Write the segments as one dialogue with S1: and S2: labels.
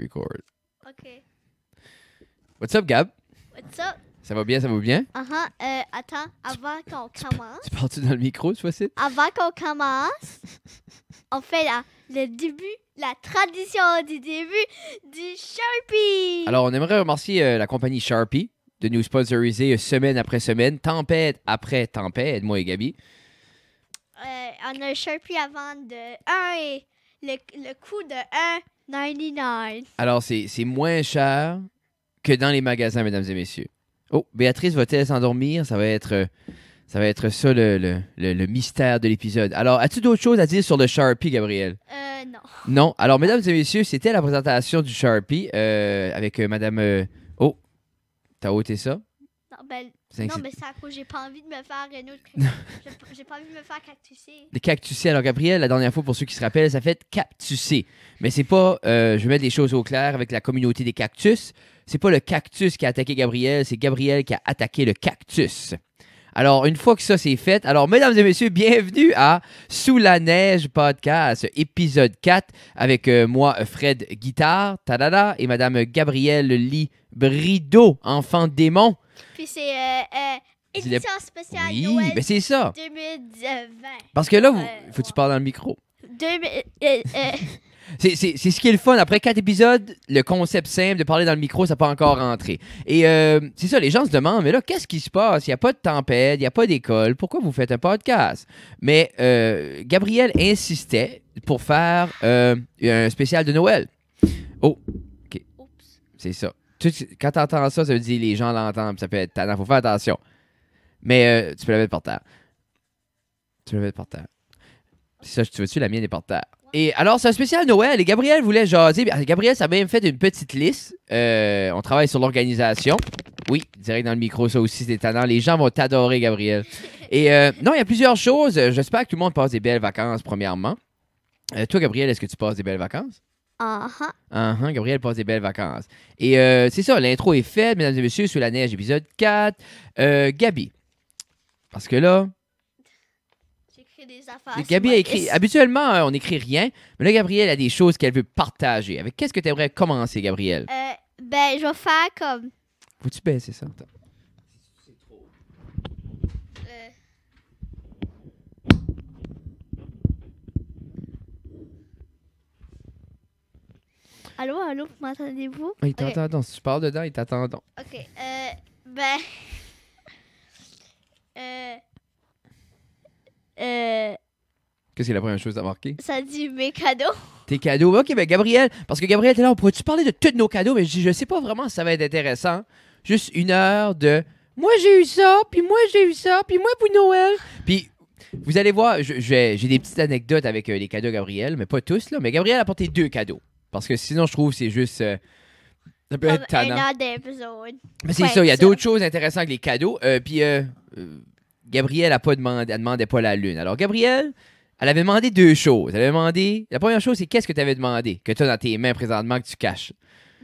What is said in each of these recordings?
S1: record.
S2: OK.
S1: What's up, Gab?
S2: What's up?
S1: Ça va bien, ça va bien?
S2: Attends, avant qu'on commence,
S1: Tu parles-tu dans le micro, tu vois, c'est?
S2: avant qu'on commence, on fait le début, la tradition du début du Sharpie.
S1: Alors, on aimerait remercier la compagnie Sharpie de nous sponsoriser semaine après semaine, tempête après tempête, moi et Gabi.
S2: On a un Sharpie à vendre de 1 et le coût de 1,99.
S1: Alors, c'est moins cher que dans les magasins, mesdames et messieurs. Oh, Béatrice va-t-elle s'endormir? Ça va être ça le mystère de l'épisode. Alors, as-tu d'autres choses à dire sur le Sharpie, Gabriel?
S2: Non.
S1: Non. Alors, mesdames et messieurs, c'était la présentation du Sharpie avec Madame... Oh, t'as ôté ça?
S2: Non, mais c'est à cause j'ai pas envie de me faire une autre... j'ai pas envie de me faire cactusser.
S1: Des cactusés. Alors, Gabriel, la dernière fois, pour ceux qui se rappellent, ça fait cactusser. Mais c'est pas... je vais mettre les choses au clair avec la communauté des cactus. C'est pas le cactus qui a attaqué Gabriel, c'est Gabriel qui a attaqué le cactus. Alors, une fois que ça c'est fait, alors, mesdames et messieurs, bienvenue à Sous la neige podcast, épisode 4, avec moi, Fred Guitare, tadada, et madame Gabrielle Librido, enfant démon.
S2: Puis c'est édition spéciale
S1: Oui,
S2: Noël
S1: ben c'est ça.
S2: 2020.
S1: Parce que là, faut que tu parles dans le micro. C'est ce qui est le fun. Après 4 épisodes, le concept simple de parler dans le micro, ça n'a pas encore rentré. Et c'est ça, les gens se demandent, mais là, qu'est-ce qui se passe? Il n'y a pas de tempête, il n'y a pas d'école. Pourquoi vous faites un podcast? Mais Gabriel insistait pour faire un spécial de Noël. Oh, OK.
S2: Oups.
S1: C'est ça. Quand tu entends ça, ça veut dire que les gens l'entendent. Ça peut être tannant. Faut faire attention. Mais tu peux la mettre par terre. Tu peux la mettre par terre. C'est ça, tu veux-tu? La mienne est par terre. Et alors, c'est un spécial Noël et Gabriel voulait jaser. Gabriel, ça a même fait une petite liste. On travaille sur l'organisation. Oui, direct dans le micro, ça aussi, c'est tannant. Les gens vont t'adorer, Gabriel. Et non, il y a plusieurs choses. J'espère que tout le monde passe des belles vacances, premièrement. Toi, Gabriel, est-ce que tu passes des belles vacances? Gabriel passe des belles vacances. Et c'est ça, l'intro est faite, mesdames et messieurs, Sous la neige, épisode 4. Gabi. Parce que là...
S2: Des affaires
S1: Gabi a écrit. Habituellement, on n'écrit rien, mais là, Gabrielle a des choses qu'elle veut partager. Avec qu'est-ce que tu aimerais commencer, Gabrielle?
S2: Je vais faire comme.
S1: Faut-tu baisser ça? Attends.
S2: C'est trop. Allô, m'entendez-vous?
S1: Il t'entend donc. Si tu parles dedans, il t'attend donc.
S2: OK.
S1: Qu'est-ce que la première chose à marquer?
S2: Ça dit mes cadeaux.
S1: Tes cadeaux. OK, ben Gabriel, parce que Gabriel était là, on pourrait-tu parler de tous nos cadeaux? Mais je sais pas vraiment si ça va être intéressant. Juste une heure de moi j'ai eu ça, puis moi j'ai eu ça, puis moi pour Noël. Puis vous allez voir, j'ai des petites anecdotes avec les cadeaux Gabriel, mais pas tous, là. Mais Gabriel a apporté 2 cadeaux. Parce que sinon, je trouve que c'est juste. Ça peut être tannant.
S2: Un autre épisode.
S1: Mais c'est ça, il y a d'autres choses intéressantes que les cadeaux. Puis Gabrielle elle demandait pas la lune. Alors Gabrielle, elle avait demandé 2 choses. Elle avait demandé. La première chose, c'est qu'est-ce que tu avais demandé que tu as dans tes mains présentement que tu caches?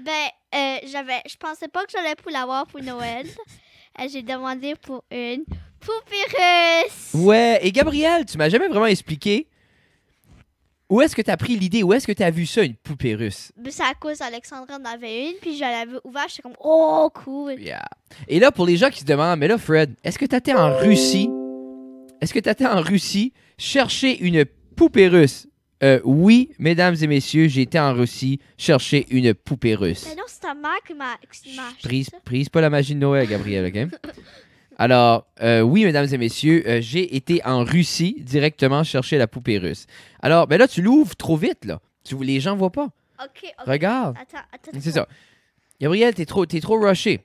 S2: Je pensais pas que j'allais pour l'avoir pour Noël. J'ai demandé pour une poupée russe.
S1: Ouais, et Gabrielle, tu m'as jamais vraiment expliqué où est-ce que tu as pris l'idée, où est-ce que tu as vu ça, une poupée russe?
S2: C'est à cause d'Alexandra en avait une, puis je l'avais ouverte, j'étais comme oh cool.
S1: Yeah. Et là, pour les gens qui se demandent, mais là, Fred, est-ce que tu étais en Russie? Est-ce que tu étais en Russie chercher une poupée russe? Oui, mesdames et messieurs, j'ai été en Russie chercher une poupée russe.
S2: Mais non, c'est ta mère qui m'a acheté ça.
S1: Prise pas la magie de Noël, Gabriel, OK? Alors, oui, mesdames et messieurs, j'ai été en Russie directement chercher la poupée russe. Alors, ben là, tu l'ouvres trop vite, là. Les gens voient pas.
S2: OK.
S1: Regarde.
S2: Attends.
S1: C'est ça. Gabriel, t'es trop rushé.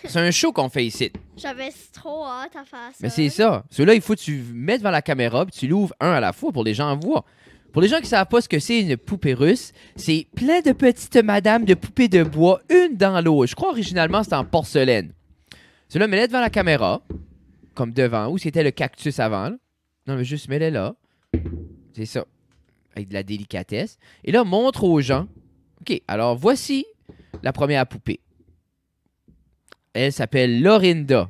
S1: C'est un show qu'on fait ici.
S2: J'avais trop hâte à faire ça.
S1: Mais c'est ça. Celui-là, il faut que tu mettes devant la caméra puis tu l'ouvres un à la fois pour que les gens voient. Pour les gens qui ne savent pas ce que c'est une poupée russe, c'est plein de petites madames de poupées de bois, une dans l'autre. Je crois originalement c'était en porcelaine. Celui-là, mets-les devant la caméra, comme devant, où c'était le cactus avant. Là. Non, mais juste mets-les là. C'est ça. Avec de la délicatesse. Et là, montre aux gens. OK, alors voici la première poupée. Elle s'appelle Lorinda.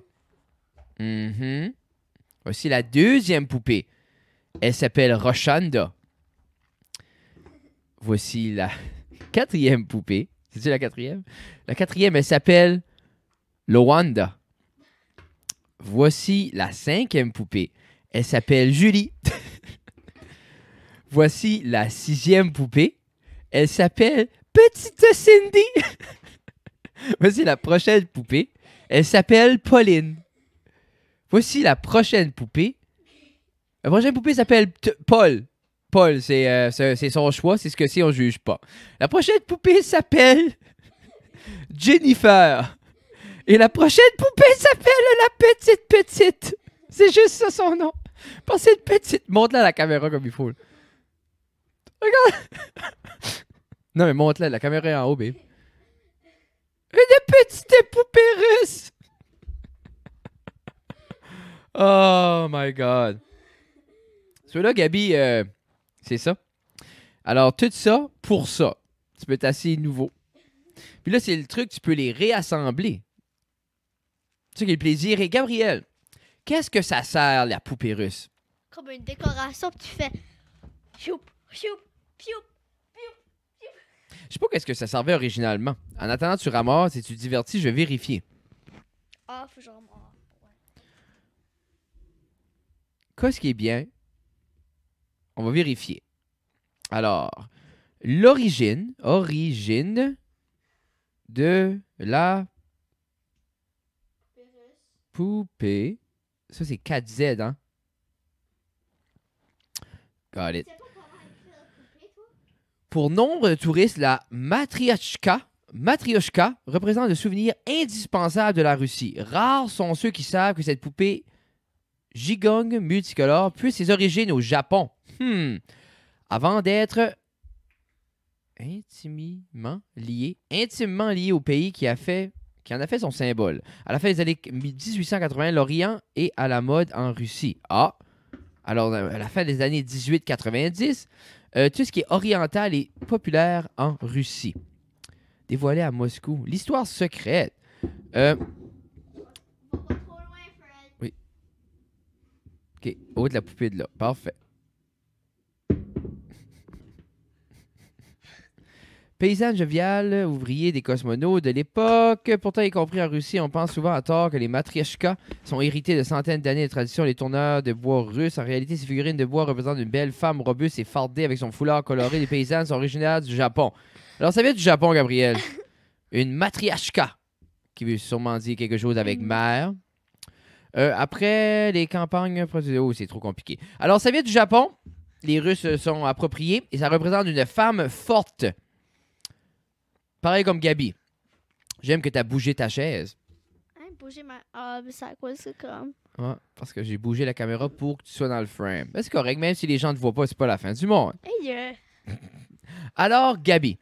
S1: Voici la deuxième poupée. Elle s'appelle Roshanda. Voici la 4e poupée. C'est-tu la quatrième? La quatrième, elle s'appelle Lowanda. Voici la cinquième poupée. Elle s'appelle Julie. Voici la sixième poupée. Elle s'appelle Petite Cindy. Voici la prochaine poupée. Elle s'appelle Pauline. Voici la prochaine poupée. La prochaine poupée s'appelle Paul. Paul, c'est son choix. C'est ce que c'est, on juge pas. La prochaine poupée s'appelle Jennifer. Et la prochaine poupée s'appelle la petite. C'est juste ça son nom. Pensez une petite. Montre-la à la caméra comme il faut. Là. Regarde. Non, mais montre-la. La caméra est en haut, babe. Une petite poupée russe. Oh my God. Celui-là, Gabi, c'est ça. Alors, tout ça pour ça. Ça peut être assez nouveau. Puis là, c'est le truc, tu peux les réassembler. C'est ça qui est le plaisir. Et Gabriel, qu'est-ce que ça sert, la poupée russe?
S2: Comme une décoration que tu fais. Choup, choup, choup.
S1: Je sais pas qu'est-ce que ça servait originalement. En attendant, tu ramasses et tu te divertis, je vais vérifier.
S2: Ah, faut genre. Ouais.
S1: Qu'est-ce qui est bien? On va vérifier. Alors, l'origine de la poupée. Ça, c'est 4Z, hein? Got it. Pour nombre de touristes, la matrioshka représente le souvenir indispensable de la Russie. Rares sont ceux qui savent que cette poupée gigong multicolore puise ses origines au Japon. Avant d'être intimement lié au pays qui en a fait son symbole. À la fin des années 1880, l'Orient est à la mode en Russie. Ah! Alors, à la fin des années 1890, tout ce qui est oriental est populaire en Russie. Dévoilé à Moscou. L'histoire secrète. Oui. OK. Haut de la poupée de là. Parfait. Paysan jovial, ouvrier des cosmonautes de l'époque. Pourtant, y compris en Russie, on pense souvent à tort que les matrioshkas sont hérités de centaines d'années de tradition. Les tourneurs de bois russes. En réalité, ces figurines de bois représentent une belle femme robuste et fardée avec son foulard coloré. Les paysannes sont originaires du Japon. Alors, ça vient du Japon, Gabriel. Une matrioshka, qui veut sûrement dire quelque chose avec mère. Après, les campagnes... Oh, c'est trop compliqué. Alors, ça vient du Japon. Les Russes sont appropriés et ça représente une femme forte. Pareil comme Gabi. J'aime que tu as bougé ta chaise.
S2: Hein, bouger ma. Ah, mais c'est à quoi c'est comme.
S1: Ouais, parce que j'ai bougé la caméra pour que tu sois dans le frame. Ben, c'est correct, même si les gens ne te voient pas, c'est pas la fin du monde.
S2: Hey,
S1: Alors, Gabi,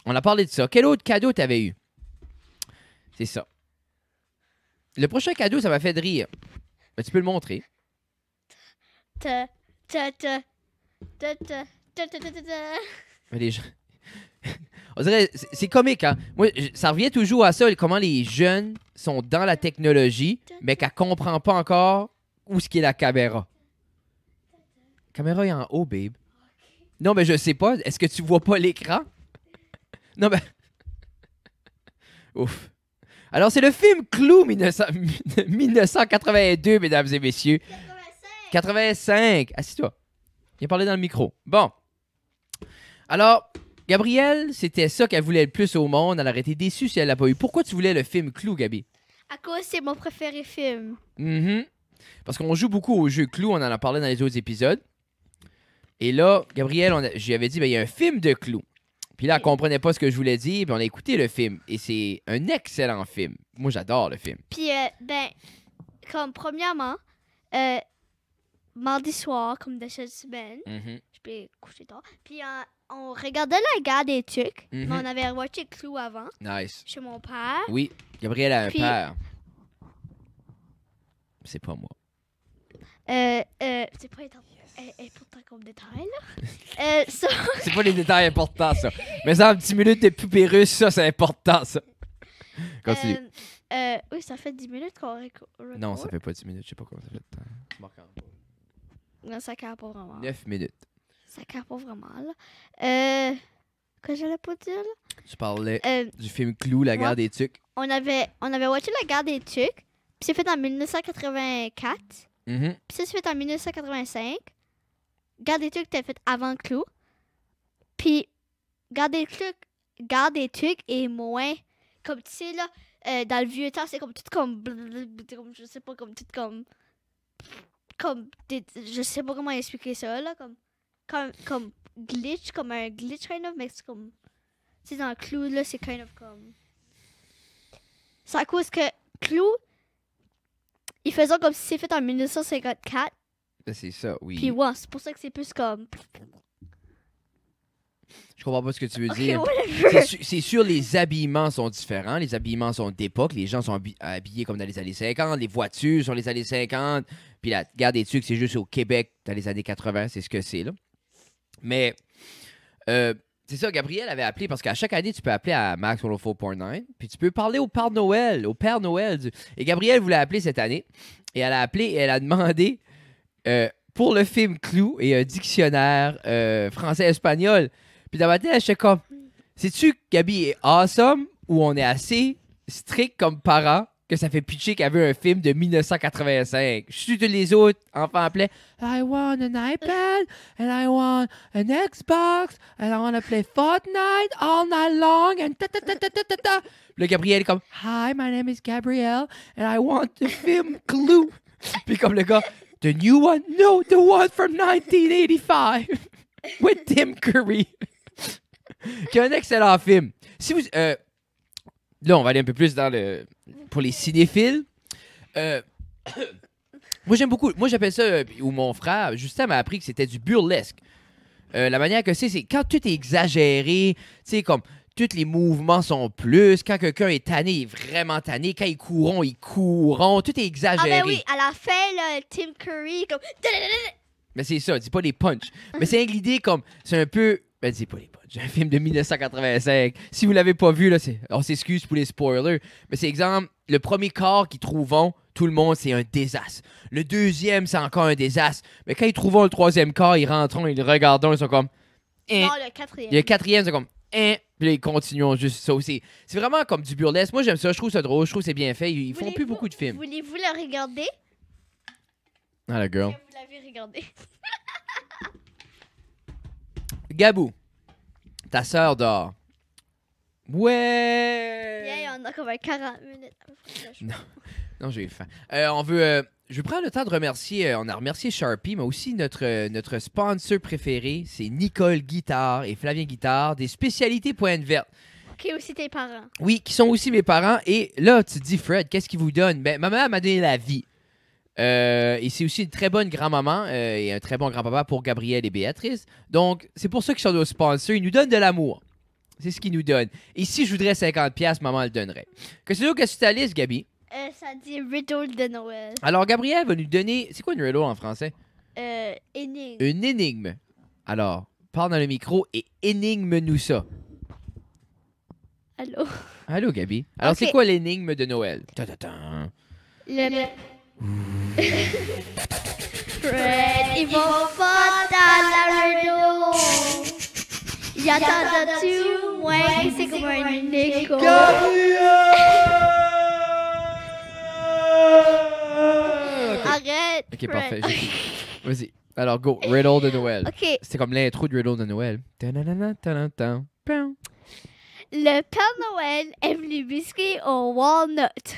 S1: on a parlé de ça. Quel autre cadeau t'avais eu? C'est ça. Le prochain cadeau, ça m'a fait de rire. Ben, tu peux le montrer.
S2: ta.
S1: Mais les gens... On dirait, c'est comique, hein? Moi, ça revient toujours à ça, comment les jeunes sont dans la technologie, mais qu'elle comprend pas encore où est-ce qu'est la caméra. La caméra est en haut, babe. Non, mais je sais pas. Est-ce que tu vois pas l'écran? Non, ben... Ouf. Alors, c'est le film Clou 1982, mesdames et messieurs. 85. Assis-toi. Viens parler dans le micro. Bon. Alors... Gabrielle, c'était ça qu'elle voulait le plus au monde. Elle aurait été déçue si elle l'a pas eu. Pourquoi tu voulais le film Clou, Gabi?
S2: À cause c'est mon préféré film.
S1: Parce qu'on joue beaucoup au jeu Clou. On en a parlé dans les autres épisodes. Et là, Gabrielle, j'y avais dit, ben, il y a un film de Clou. Puis là, elle comprenait pas ce que je voulais dire. Puis on a écouté le film. Et c'est un excellent film. Moi, j'adore le film.
S2: Puis, ben, comme premièrement, mardi soir, comme de cette semaine, je peux coucher tard. Puis, on regardait la guerre des tucs, mais on avait watché Clou avant.
S1: Nice.
S2: Chez mon père.
S1: Oui, Gabrielle a un
S2: Puis,
S1: père. C'est pas moi.
S2: C'est pas important comme détail, là. Ça...
S1: C'est pas les détails importants, ça. Mais ça, en 10 minutes de poupée russe, ça, c'est important, ça. Continue.
S2: Oui, ça fait 10 minutes qu'on record.
S1: Non, ça fait pas 10 minutes. Je sais pas comment ça fait de temps. Tu marques en bas.
S2: Non, ça carre pas vraiment.
S1: 9 minutes.
S2: Ça carre pas vraiment, là. que j'allais pas dire, là?
S1: Tu parlais
S2: Euh,
S1: du film Clou, La guerre
S2: ouais.
S1: des tucs.
S2: on avait watché La guerre des tucs, puis c'est fait en 1984,
S1: Mhm.
S2: puis ça, c'est fait en 1985. Guerre des tucs était fait avant Clou. Puis Guerre des tucs est moins... Comme, tu sais, là, dans le vieux temps, c'est comme tout comme... je sais pas, comme tout comme... je sais pas comment expliquer ça, là, comme glitch, comme un glitch, kind of, mais c'est comme... Tu sais, dans le Clou, là, c'est kind of comme... C'est à cause que Clou, ils faisaient comme si c'est fait en 1954,
S1: C'est ça, oui.
S2: puis ouais, c'est pour ça que c'est plus comme...
S1: Je comprends pas ce que tu veux
S2: Ok,
S1: dire.
S2: whatever.
S1: C'est sûr, les habillements sont différents. Les habillements sont d'époque. Les gens sont habillés comme dans les années 50. Les voitures sont les années 50. Puis la guerre des tucs, c'est juste au Québec dans les années 80. C'est ce que c'est, là. Mais c'est ça, Gabriel avait appelé parce qu'à chaque année, tu peux appeler à Max 104.9. Puis tu peux parler au Père Noël. Au Père Noël. Et Gabriel voulait appeler cette année. Et elle a appelé et elle a demandé pour le film Clou et un dictionnaire français-espagnol. Puis dans ma tête, j'étais comme, sais-tu que Gabi est awesome ou on est assez strict comme parents que ça fait pitcher qu'elle veut un film de 1985? Je suis tous les autres enfants appelaient I want an iPad and I want an Xbox and I want to play Fortnite all night long and ta ta ta ta ta ta ta. Puis là, Gabriel est comme Hi, my name is Gabrielle and I want the film Glue. Puis comme le gars, the new one? No, the one from 1985 with Tim Curry. Qui est un excellent film. Si vous, là, on va aller un peu plus dans le... Pour les cinéphiles. Moi, j'aime beaucoup... Moi, j'appelle ça... ou mon frère, Justin, m'a appris que c'était du burlesque. La manière que c'est quand tout est exagéré, tu sais, comme... Tous les mouvements sont plus. Quand quelqu'un est tanné, il est vraiment tanné. Quand ils courront. Tout est exagéré.
S2: Ah ben oui, à la fin, là, Tim Curry, comme...
S1: Mais c'est ça, dis pas les punchs. Mais c'est l'idée comme... C'est un peu... Ben, dis pas les punchs. Un film de 1985. Si vous l'avez pas vu, là, on s'excuse pour les spoilers. Mais c'est exemple, le premier corps qu'ils trouvent, tout le monde, c'est un désastre. Le deuxième, c'est encore un désastre. Mais quand ils trouvent le troisième corps, ils rentrent, ils le regardent, ils sont comme...
S2: Non, le quatrième.
S1: Le quatrième, c'est comme... Puis là, ils continuent juste ça aussi. C'est vraiment comme du burlesque. Moi, j'aime ça. Je trouve ça drôle. Je trouve que c'est bien fait. Ils font plus beaucoup de films.
S2: Voulez-vous le regarder?
S1: Ah, la girl.
S2: Vous l'avez regardé.
S1: Gabou, ta sœur dort. Ouais!
S2: Yeah, on a comme 40 minutes.
S1: Non, j'ai faim. On veut... je vais prendre le temps de remercier... on a remercié Sharpie, mais aussi notre sponsor préféré, c'est Nicole Guitare et Flavien Guitare, des spécialités Pointe Verte.
S2: Ok, aussi tes parents.
S1: Oui, qui sont aussi mes parents. Et là, tu te dis, Fred, qu'est-ce qu'ils vous donnent? Ben, ma mère m'a donné la vie. Et c'est aussi une très bonne grand-maman et un très bon grand-papa pour Gabriel et Béatrice. Donc, c'est pour ça qu'ils sont nos sponsors. Ils nous donnent de l'amour. C'est ce qu'ils nous donnent. Et si je voudrais 50$, maman le donnerait. Qu'est-ce que c'est ta liste, Gabi?
S2: Ça dit riddle de Noël.
S1: Alors, Gabriel va nous donner... C'est quoi une riddle en français?
S2: Énigme.
S1: Une énigme. Alors, parle dans le micro et énigme-nous ça.
S2: Allô?
S1: Allô, Gabi. Alors,
S2: Ok.
S1: c'est quoi l'énigme de Noël? Ta-ta-ta.
S2: Le... Fred, il va pas dans la rideau. Il attend dessus, moi, c'est comme un écho. Arrête.
S1: Ok,
S2: Fred.
S1: parfait. Vas-y. Alors, go. Riddle de Noël.
S2: Ok,
S1: C'est comme l'intro de Riddle de Noël. Ta-na-na-na, ta-na-ta. Pow.
S2: le Père Noël aime les biscuits au walnut.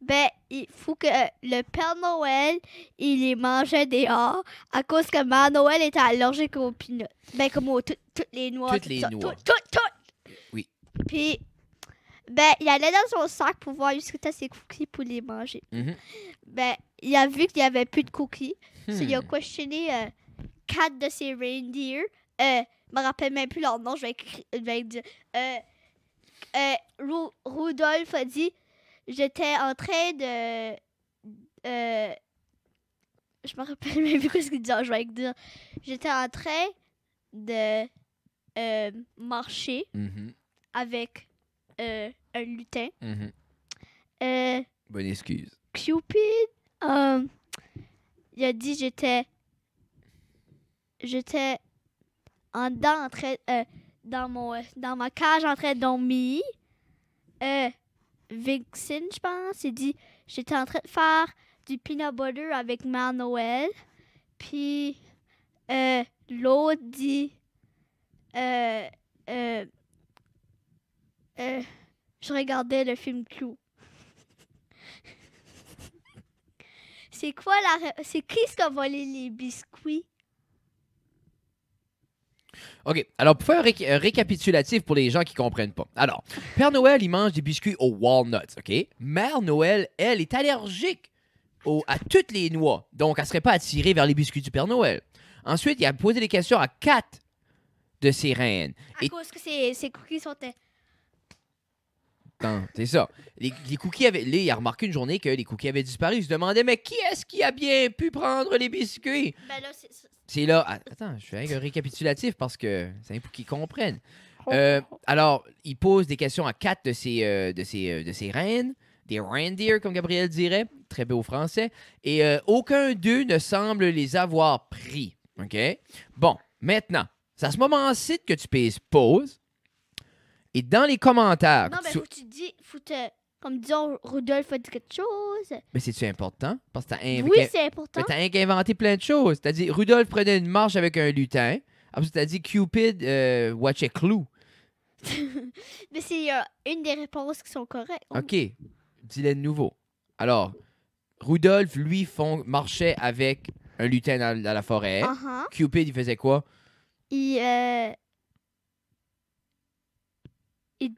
S2: Ben, il faut que le Père Noël, il les mangeait dehors à cause que Mère Noël était allergique aux peanuts. Ben, comme aux toutes les noix.
S1: Toutes
S2: tout
S1: les
S2: ça,
S1: noix.
S2: Tout.
S1: Oui.
S2: Puis, ben, il allait dans son sac pour voir où c'était ses cookies pour les manger.
S1: Mhm.
S2: Ben, il a vu qu'il n'y avait plus de cookies. So, il a
S1: Hmm.
S2: questionné 4 de ses reindeer. Je me rappelle même plus leur nom, je vais dire. Rudolph a dit j'étais en train de. Je me rappelle même plus ce qu'il dit. Je vais dire. J'étais en train de marcher
S1: Mhm.
S2: avec un lutin.
S1: Mhm. Bonne excuse.
S2: Cupid, il a dit j'étais en dedans, dans ma cage, en train de dormir. Vixen, je pense, il dit j'étais en train de faire du peanut butter avec Mère Noël. Puis l'autre dit je regardais le film Clou. C'est quoi c'est qui qui a volé les biscuits?
S1: OK. Alors, pour faire un récapitulatif pour les gens qui ne comprennent pas. Alors, Père Noël, il mange des biscuits aux walnuts, OK? Mère Noël, elle, est allergique à toutes les noix. Donc, elle ne serait pas attirée vers les biscuits du Père Noël. Ensuite, il a posé des questions à 4 de ses reines.
S2: À cause que ces cookies sont...
S1: Non, c'est ça. Les cookies avaient... Là, il a remarqué une journée que les cookies avaient disparu. Il se demandait, mais qui est-ce qui a bien pu prendre les biscuits?
S2: Ben là,
S1: C'est là... Attends, je fais un récapitulatif parce que c'est pour qu'ils comprennent. Alors, il pose des questions à 4 de ses reines, des reindeer, comme Gabriel dirait, très beau français, et aucun d'eux ne semble les avoir pris. OK? Bon, maintenant, c'est à ce moment-ci que tu pèses pause, et dans les commentaires...
S2: Non, mais comme disons, Rudolph a dit quelque chose.
S1: Mais c'est-tu important? Parce que
S2: Oui, c'est important.
S1: t'as inventé plein de choses. T'as dit Rudolph prenait une marche avec un lutin. Après, t'as dit Cupid watchait Clou.
S2: Mais c'est une des réponses qui sont correctes.
S1: OK. Dis-le de nouveau. Alors, Rudolph, lui, marchait avec un lutin dans la forêt. Cupid, il faisait quoi?
S2: Il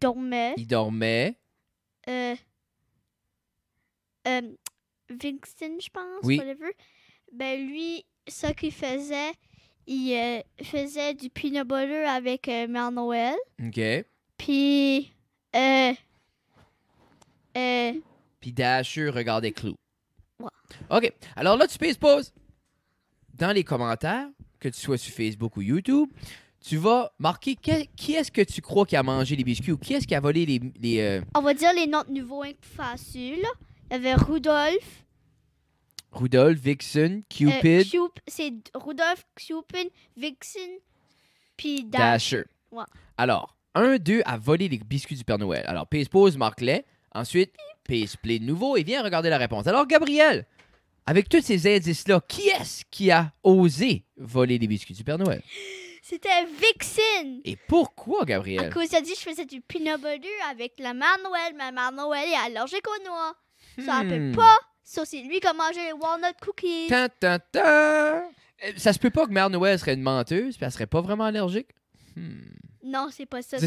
S2: dormait.
S1: Il dormait.
S2: Vixen, je pense,
S1: Oui.
S2: whatever. Ben lui, ce qu'il faisait, il faisait du peanut butter avec Mère Noël.
S1: OK.
S2: Puis
S1: Puis Dasher regardait Clou.
S2: Ouais.
S1: OK. Alors là, tu pèses pause. Dans les commentaires, que tu sois sur Facebook ou YouTube, tu vas marquer qui est-ce que tu crois qui a mangé les biscuits ou qui est-ce qui a volé les
S2: On va dire les noms de nouveaux faciles. Il y avait Rudolph.
S1: Rudolph, Vixen, Cupid,
S2: c'est Rudolph, Cupid, Vixen, puis
S1: Dasher.
S2: Ouais.
S1: Alors, 1-2 a volé les biscuits du Père Noël. Alors, pèse pause, marque-les. Ensuite, pèse play de nouveau et viens regarder la réponse. Alors, Gabriel, avec tous ces indices-là, qui est-ce qui a osé voler les biscuits du Père Noël?
S2: C'était Vixen.
S1: Et pourquoi, Gabriel?
S2: À cause il a dit que je faisais du peanut butter avec la Mère Noël. Ma Mère Noël est allergique aux noix. Ça ne peut pas. Ça, c'est lui qui a mangé les walnut cookies.
S1: Ça se peut pas que Mère Noël serait une menteuse puis elle serait pas vraiment allergique?
S2: Non, c'est pas ça.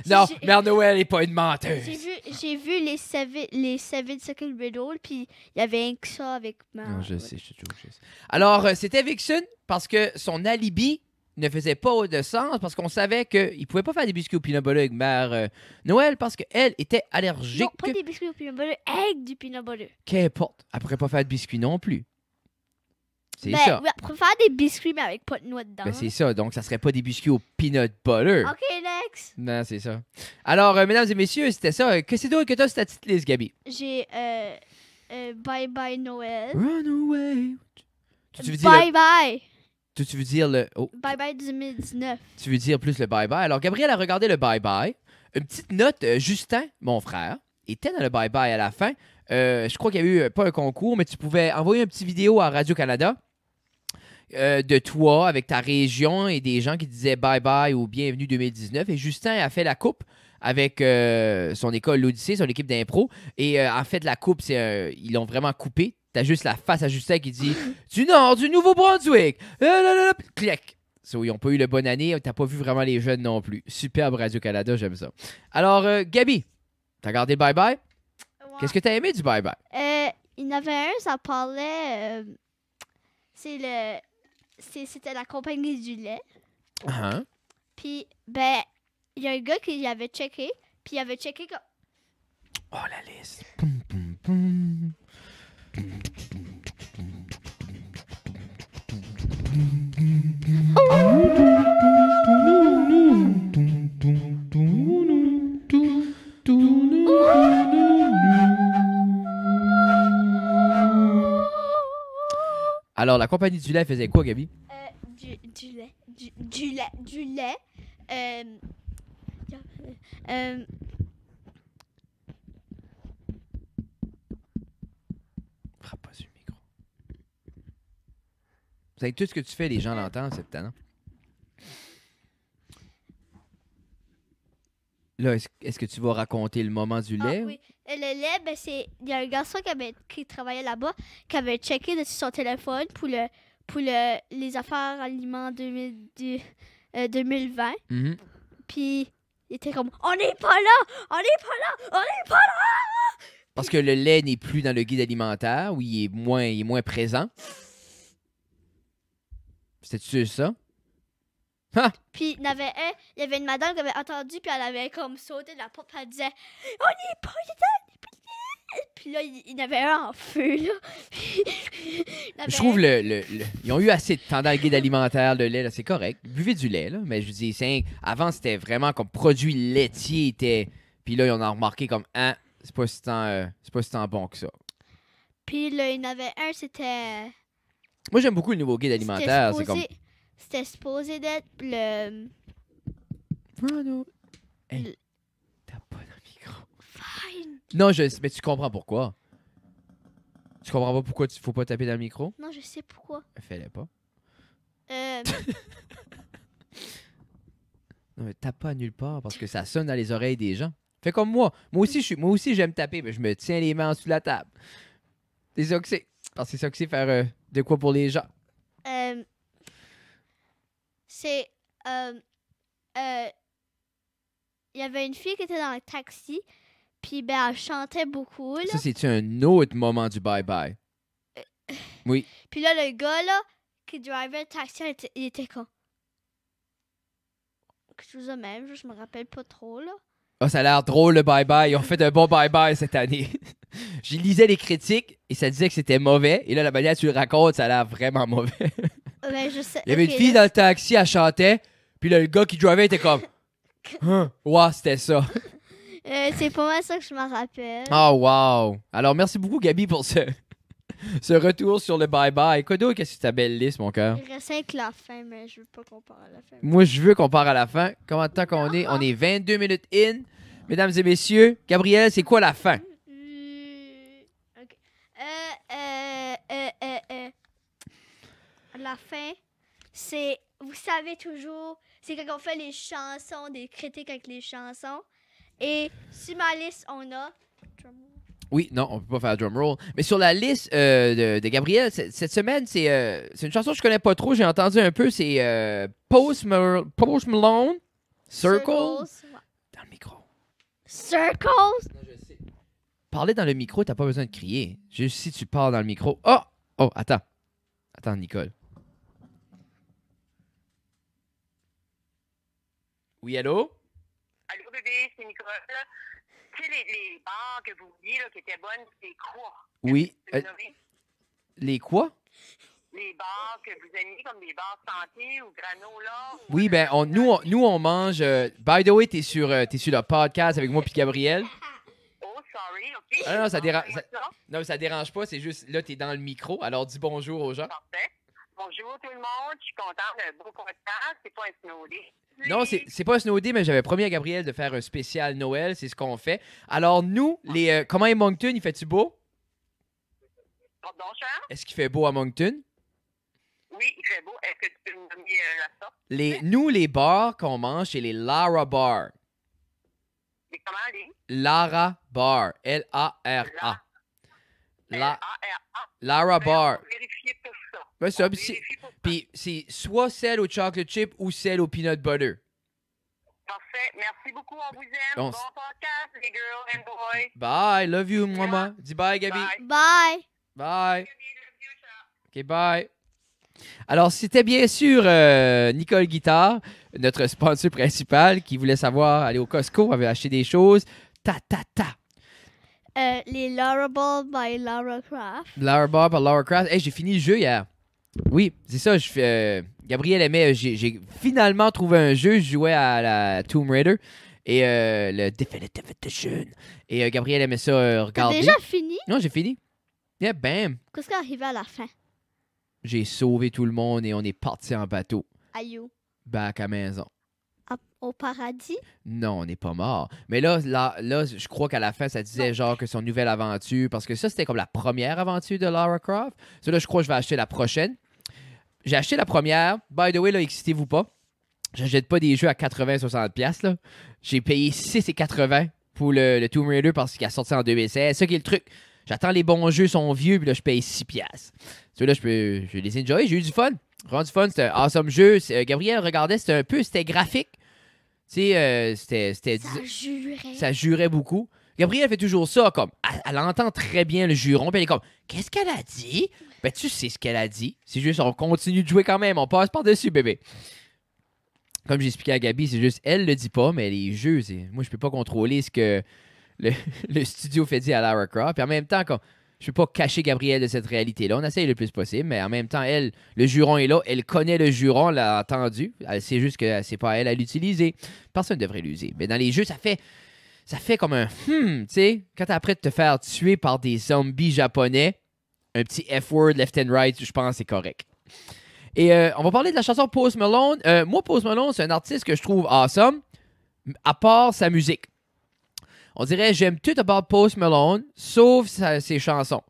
S1: Non, Mère Noël n'est pas une menteuse.
S2: J'ai vu les Seven Second Riddle, puis il y avait un que ça avec Mère.
S1: Non, je sais. Alors, c'était Vixen parce que son alibi ne faisait pas de sens parce qu'on savait qu'il ne pouvait pas faire des biscuits au peanut butter avec Mère Noël parce qu'elle était allergique.
S2: Non, pas des biscuits au peanut butter, avec du peanut butter.
S1: Qu'importe. Elle ne pourrait pas faire de biscuits non plus. C'est
S2: ben,
S1: ça.
S2: Oui, on pourrait faire des biscuits, mais avec pas de noix dedans.
S1: Ben, c'est ça. Donc, ça serait pas des biscuits au peanut butter.
S2: OK, next.
S1: Non, c'est ça. Alors, mesdames et messieurs, c'était ça. Que c'est d'autre que t'as sur ta petite liste, Gabi?
S2: J'ai Bye Bye Noël.
S1: Run away. Tu veux dire
S2: Bye Bye.
S1: Tu veux dire le... Oh.
S2: Bye Bye 2019.
S1: Tu veux dire plus le bye-bye. Alors, Gabriel a regardé le bye-bye. Une petite note, Justin, mon frère, était dans le bye-bye à la fin. Je crois qu'il y a eu, pas un concours, mais tu pouvais envoyer une petite vidéo à Radio-Canada de toi, avec ta région et des gens qui disaient bye-bye ou bienvenue 2019. Et Justin a fait la coupe avec son école, l'Odyssée, son équipe d'impro. Et en fait, la coupe, ils l'ont vraiment coupé. T'as juste la face à Justin qui dit « Du Nord, du Nouveau-Brunswick! Clic! » So, ils n'ont pas eu le bonne année. T'as pas vu vraiment les jeunes non plus. Superbe Radio-Canada, j'aime ça. Alors, Gabi, t'as regardé le bye-bye? Ouais. Qu'est-ce que t'as aimé du bye-bye?
S2: Il y en avait un, ça parlait... C'était la compagnie du lait. Puis, ben, il y a un gars qui avait checké. Puis il avait checké comme...
S1: Oh, la liste. Poum, poum, poum. Alors, la compagnie du lait faisait quoi, Gabi?
S2: Du lait. du lait.
S1: Frappe pas sur le micro. C'est tout ce que tu fais, les gens l'entendent, c'est tannant. Là, est-ce que tu vas raconter le moment du lait?
S2: Oui. Le lait, ben il y a un garçon qui travaillait là-bas, qui avait checké dessus son téléphone pour les affaires aliments 2020.
S1: Mhm.
S2: Puis il était comme, on n'est pas là, on n'est pas là, on n'est pas là.
S1: Parce que le lait n'est plus dans le guide alimentaire, où il est moins présent. C'était-tu ça? Ha!
S2: Puis il y avait une madame qui avait entendu, puis elle avait comme sauté de la porte, puis elle disait, on n'est pas là. Puis là, il y en avait un en feu, là.
S1: Je trouve ils ont eu assez de temps dans le guide alimentaire, le lait, là, c'est correct. Buvez du lait, là, mais je vous dis, avant, c'était vraiment comme produit laitier. Puis là, ils en ont remarqué comme, c'est pas si tant bon que ça.
S2: Puis là, il y en avait un, c'était...
S1: Moi, j'aime beaucoup le nouveau guide alimentaire.
S2: C'était supposé d'être le...
S1: Hey, t'as pas de micro.
S2: Fine.
S1: Non, mais tu comprends pourquoi. Tu comprends pas pourquoi faut pas taper dans le micro?
S2: Non, je sais pourquoi.
S1: Fais-le pas.
S2: Euh...
S1: Non, mais tape pas nulle part parce que ça sonne dans les oreilles des gens. Fais comme moi. Moi aussi, j'aime taper, mais je me tiens les mains sous la table. C'est ça que c'est. Parce que c'est ça que c'est faire de quoi pour les gens.
S2: C'est... Il y avait une fille qui était dans le taxi, puis ben, elle chantait beaucoup, là.
S1: Ça, c'est-tu un autre moment du bye-bye? Oui.
S2: Puis là, le gars, là, qui drivait le taxi, il était comme... Quelque chose de même, je me rappelle pas trop, là.
S1: Ah, ça a l'air drôle, le bye-bye. Ils ont fait un bon bye-bye cette année. J'y lisais les critiques et ça disait que c'était mauvais. Et là, la manière que tu le racontes, ça a l'air vraiment mauvais.
S2: Ben, je sais.
S1: Il y avait une fille dans le taxi, elle chantait. Puis là, le gars qui drivait était comme... Ouais, c'était ça.
S2: C'est pas mal ça que je me rappelle.
S1: Oh, wow. Alors, merci beaucoup, Gabi, pour ce retour sur le bye-bye. Kodo, qu'est-ce que c'est ta belle liste, mon cœur?
S2: Il reste avec la fin, mais je veux pas qu'on parle à la fin.
S1: Moi, je veux qu'on part à la fin. Comment de temps qu'on est? On est 22 minutes in. Mesdames et messieurs, Gabriel, c'est quoi la fin?
S2: OK. La fin, c'est... Vous savez toujours... C'est quand on fait les chansons, des critiques avec les chansons. Et sur ma liste, on a...
S1: Oui, non, on peut pas faire drum roll. Mais sur la liste de Gabriel, cette semaine, c'est une chanson que je connais pas trop. J'ai entendu un peu. C'est Post Malone, Circles. Dans le micro.
S2: Circles?
S1: Non, je sais. Parler dans le micro, t'as pas besoin de crier. Juste si tu parles dans le micro. Oh! Oh, attends. Attends, Nicole. Oui, allô?
S3: Allô, bébé, c'est Nicole. Tu sais, les bars que vous vouliez, là, qui étaient bonnes, c'est quoi?
S1: Oui.
S3: Tu peux me nommer?
S1: Les quoi?
S3: Les bars que vous aimiez, comme des bars santé ou granola.
S1: Oui, ben, nous, on mange. By the way, t'es sur le podcast avec moi puis Gabriel.
S3: Oh, sorry, OK.
S1: Ah, non, ça dérange.
S3: Ça.
S1: Non, ça dérange pas. C'est juste, là, t'es dans le micro. Alors, dis bonjour aux gens.
S3: Parfait. Bonjour tout le monde, je suis contente de beau podcast. C'est pas un snowdé.
S1: Non, c'est pas un snowdé, mais j'avais promis à Gabriel de faire un spécial Noël. C'est ce qu'on fait. Alors, nous, comment est Moncton? Il fait-tu beau?
S3: Pardon, cher?
S1: Est-ce qu'il fait beau à Moncton?
S3: Oui, il fait beau. Est-ce que tu peux me donner la sorte?
S1: Nous, les bars qu'on mange, c'est les Lara Bar.
S3: Mais comment les?
S1: Lara Bar. L-A-R-A.
S3: L-A-R-A.
S1: Lara Bar.
S3: Vérifier pour ça.
S1: Ben, ça,
S3: Vérifier pour ça.
S1: puis c'est soit celle au chocolate chip ou celle au peanut butter.
S3: Parfait. Merci beaucoup. On vous aime.
S1: Bon,
S3: Bon podcast, les girls and boys.
S1: Bye, love you, maman. Dis bye, Gabi.
S3: Bye.
S2: Bye!
S1: Bye. OK, bye. Alors, c'était bien sûr Nicole Guitare, notre sponsor principal, qui voulait savoir aller au Costco, avait acheté des choses.
S2: Les Laura Ball by Laura Craft.
S1: Laura Bar par Laura Craft. Hey, j'ai fini le jeu hier. Oui, c'est ça. Gabriel aimait. J'ai finalement trouvé un jeu. Je jouais à la Tomb Raider et le Definitive Edition. Et Gabriel aimait ça
S2: T'as
S1: regarder.
S2: déjà fini?
S1: Non, j'ai fini. Yeah, bam.
S2: Qu'est-ce qui est arrivé à la fin?
S1: J'ai sauvé tout le monde et on est parti en bateau.
S2: Aïe.
S1: back à la maison.
S2: Au paradis?
S1: Non, on n'est pas mort. Mais là, je crois qu'à la fin, ça disait genre que son nouvelle aventure, parce que ça, c'était comme la première aventure de Lara Croft. Ça, là, je crois que je vais acheter la prochaine. J'ai acheté la première. By the way, là, excitez-vous pas. J'achète pas des jeux à 80-60$, là. J'ai payé 6,80$ pour le Tomb Raider parce qu'il a sorti en 2016. C'est ça qui est le truc. J'attends les bons jeux sont vieux, puis là, je paye 6$. Celui-là, je les enjoy. J'ai eu du fun. Vraiment du fun. C'était un awesome jeu. Gabriel regardait, c'était graphique. Tu sais, c'était...
S2: Ça jurait.
S1: Ça jurait beaucoup. Gabrielle fait toujours ça, comme, elle entend très bien le juron, puis elle est comme, qu'est-ce qu'elle a dit? Ben, tu sais ce qu'elle a dit. C'est juste, on continue de jouer quand même, on passe par-dessus, bébé. Comme j'ai expliqué à Gabi, c'est juste, elle le dit pas, mais les jeux, moi, je peux pas contrôler ce que le studio fait dire à Lara Croft. Puis en même temps, je peux pas cacher Gabrielle de cette réalité-là. On essaye le plus possible, mais en même temps, elle, le juron est là, elle connaît le juron, elle l'a entendu. C'est juste que c'est pas à elle à l'utiliser. Personne ne devrait l'user. Mais dans les jeux, ça fait comme un tu sais, quand t'es après de te faire tuer par des zombies japonais, un petit F-word left and right, je pense que c'est correct. Et on va parler de la chanson Post Malone. Moi, Post Malone, c'est un artiste que je trouve awesome, à part sa musique. On dirait j'aime tout about Post Malone, sauf ses chansons.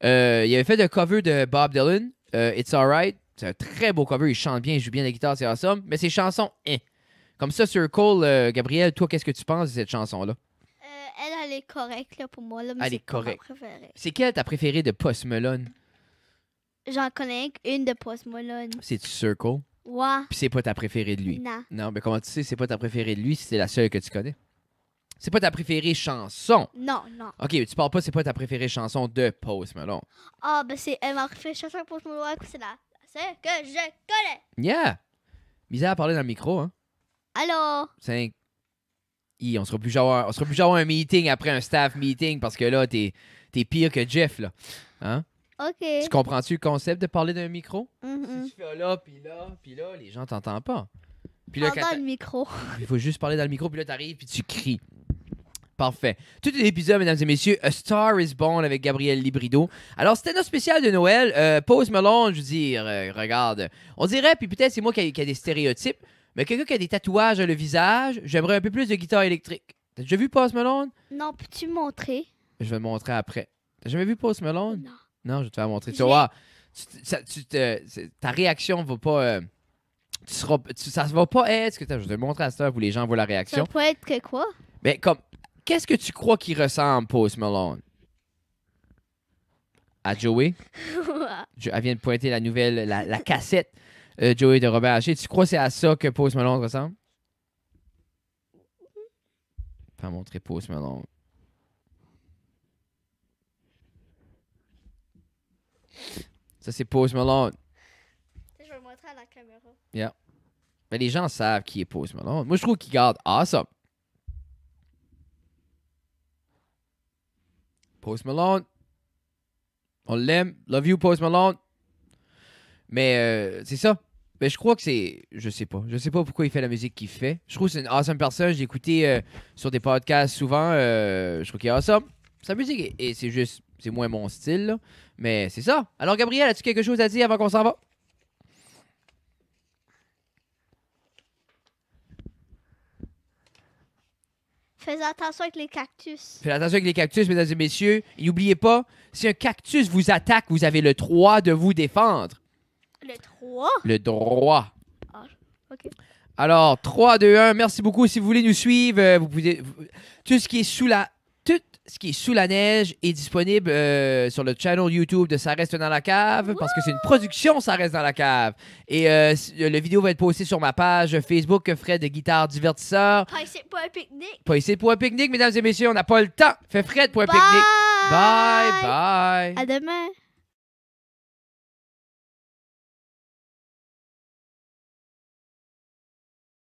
S1: Il avait fait un cover de Bob Dylan, It's Alright. C'est un très beau cover, il chante bien, il joue bien la guitare, c'est awesome. Mais ses chansons, Comme ça, Circle, Gabriel, toi, qu'est-ce que tu penses de cette chanson-là?
S2: Elle est correcte là, pour moi. Là, mais
S1: Elle est correcte.
S2: pas ma préférée.
S1: C'est quelle ta préférée de Post Malone?
S2: J'en connais une de Post Malone.
S1: C'est-tu Circle?
S2: Ouais.
S1: Puis c'est pas ta préférée de lui?
S2: Non.
S1: Non, mais comment tu sais c'est pas ta préférée de lui si c'est la seule que tu connais? C'est pas ta préférée chanson?
S2: Non.
S1: Ok, tu parles pas, c'est pas ta préférée chanson de Post Malone?
S2: Ah, ben c'est ma préférée chanson de Post Malone, c'est la seule que je connais.
S1: Yeah! Misère à parler dans le micro, hein?
S2: Alors,
S1: 5. On sera plus genre un meeting après un staff meeting parce que là, t'es pire que Jeff, là. Hein?
S2: OK.
S1: Tu comprends-tu le concept de parler d'un micro?
S2: Mhm.
S1: Si tu fais là, puis là, les gens t'entendent pas. Puis là,
S2: Parle dans le micro.
S1: il faut juste parler dans le micro, puis là, t'arrives, puis tu cries. Parfait. Tout l'épisode, mesdames et messieurs, A Star is Born avec Gabriel Librido. Alors, c'était notre spécial de Noël. Post Malone, je veux dire, regarde. On dirait, puis peut-être c'est moi qui a des stéréotypes, mais quelqu'un qui a des tatouages sur le visage, j'aimerais un peu plus de guitare électrique. T'as déjà vu Post Malone?
S2: Non, peux-tu me montrer?
S1: Je vais te montrer après. T'as jamais vu Post Malone?
S2: Non.
S1: Non, je vais te faire montrer. Tu vas voir, ta réaction va pas... ça va pas être ce que je vais te le montrer à cette heure où les gens voient la
S2: Ça
S1: réaction.
S2: peut être que quoi?
S1: Mais comme, qu'est-ce que tu crois qu'il ressemble, Post Malone? À Joey? Elle vient de pointer la nouvelle, la cassette Joey de Robert Haché. Tu crois que c'est à ça que Post Malone ressemble? Je vais montrer Post Malone. Ça, c'est Post Malone.
S2: Je vais le montrer à la caméra.
S1: Yeah. Mais les gens savent qui est Post Malone. Moi, je trouve qu'il garde awesome. Post Malone. On l'aime. Love you, Post Malone. Mais c'est ça. Mais je crois que c'est... Je sais pas. Je sais pas pourquoi il fait la musique qu'il fait. Je trouve que c'est une awesome personne. J'ai écouté sur des podcasts souvent. Je trouve qu'il est awesome. Sa musique, et c'est juste... C'est moins mon style, là. Mais c'est ça. Alors, Gabriel, as-tu quelque chose à dire avant qu'on s'en va?
S2: Fais attention avec les cactus.
S1: Faites attention avec les cactus, mesdames et messieurs. Et n'oubliez pas, si un cactus vous attaque, vous avez le droit de vous défendre.
S2: Le 3?
S1: Le droit.
S2: Ah, OK.
S1: Alors, 3, 2, 1, merci beaucoup. Si vous voulez nous suivre, vous pouvez... Tout ce qui est sous la neige est disponible sur le channel YouTube de Ça reste dans la cave, parce que c'est une production Ça reste dans la cave. Et le vidéo va être posté sur ma page Facebook Fred de Guitare Divertisseur.
S2: Pas ici pour un pique-nique.
S1: Pas ici pour un pique-nique, mesdames et messieurs, on n'a pas le temps. Fait Fred pour un pique-nique. Bye bye.
S2: À demain.